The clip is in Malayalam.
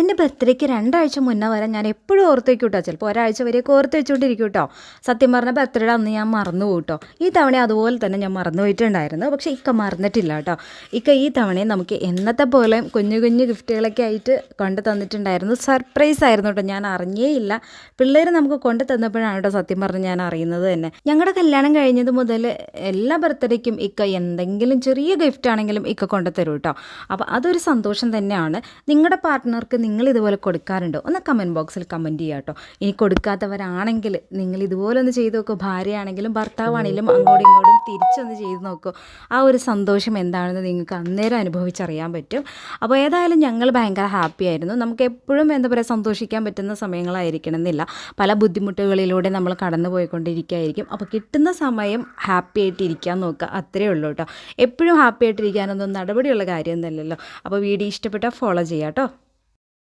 എൻ്റെ ബർത്ത്ഡേക്ക് 2 ആഴ്ച മുന്നേ വരെ ഞാൻ എപ്പോഴും ഓർത്ത് വയ്ക്കും കേട്ടോ. ചിലപ്പോൾ ഒരാഴ്ച വരെയൊക്കെ ഓർത്ത് വെച്ചുകൊണ്ടിരിക്കും കേട്ടോ. സത്യം പറഞ്ഞാൽ ബർത്ത്ഡേ അന്ന് ഞാൻ മറന്നു പോകും കേട്ടോ. ഈ തവണ അതുപോലെ തന്നെ ഞാൻ മറന്നു പോയിട്ടുണ്ടായിരുന്നു. പക്ഷേ ഇക്ക മറന്നിട്ടില്ല കേട്ടോ. ഇക്ക ഈ തവണയും നമുക്ക് എന്നത്തെ പോലെ കുഞ്ഞു കുഞ്ഞു ഗിഫ്റ്റുകളൊക്കെ ആയിട്ട് കൊണ്ട് തന്നിട്ടുണ്ടായിരുന്നു. സർപ്രൈസ് ആയിരുന്നു കേട്ടോ. ഞാൻ അറിഞ്ഞേയില്ല. പിള്ളേർ നമുക്ക് കൊണ്ട് തന്നപ്പോഴാണ് കേട്ടോ സത്യം പറഞ്ഞ് ഞാൻ അറിയുന്നത് തന്നെ. ഞങ്ങളുടെ കല്യാണം കഴിഞ്ഞത് മുതൽ എല്ലാ ബർത്ത്ഡേക്കും ഇക്ക എന്തെങ്കിലും ചെറിയ ഗിഫ്റ്റ് ആണെങ്കിലും ഇക്ക കൊണ്ട് തരും കേട്ടോ. അപ്പോൾ അതൊരു സന്തോഷം തന്നെയാണ്. നിങ്ങളുടെ പാർട്ട്ണർക്ക് നിങ്ങൾ ഇതുപോലെ കൊടുക്കാറുണ്ടോ? ഒന്ന് കമൻറ്റ് ബോക്സിൽ കമൻറ്റ് ചെയ്യുക കേട്ടോ. ഇനി കൊടുക്കാത്തവരാണെങ്കിൽ നിങ്ങൾ ഇതുപോലെ ഒന്ന് ചെയ്ത് നോക്കൂ. ഭാര്യയാണെങ്കിലും ഭർത്താവാണെങ്കിലും അങ്ങോട്ടും ഇങ്ങോട്ടും തിരിച്ചൊന്ന് ചെയ്ത് നോക്കൂ. ആ ഒരു സന്തോഷം എന്താണെന്ന് നിങ്ങൾക്ക് അന്നേരം അനുഭവിച്ചറിയാൻ പറ്റും. അപ്പോൾ ഏതായാലും ഞങ്ങൾ ഭയങ്കര ഹാപ്പി ആയിരുന്നു. നമുക്ക് എപ്പോഴും എന്താ പറയുക സന്തോഷിക്കാൻ പറ്റുന്ന സമയങ്ങളായിരിക്കണം എന്നില്ല. പല ബുദ്ധിമുട്ടുകളിലൂടെ നമ്മൾ കടന്നു പോയിക്കൊണ്ടിരിക്കുകയായിരിക്കും. അപ്പോൾ കിട്ടുന്ന സമയം ഹാപ്പി ആയിട്ട് ഇരിക്കാൻ നോക്കുക. അത്രയേ ഉള്ളൂ കേട്ടോ. എപ്പോഴും ഹാപ്പി ആയിട്ടിരിക്കാനൊന്നും നടപടിയുള്ള കാര്യമൊന്നുമല്ലല്ലോ. അപ്പോൾ വീഡിയോ ഇഷ്ടപ്പെട്ടാൽ ഫോളോ ചെയ്യാം കേട്ടോ.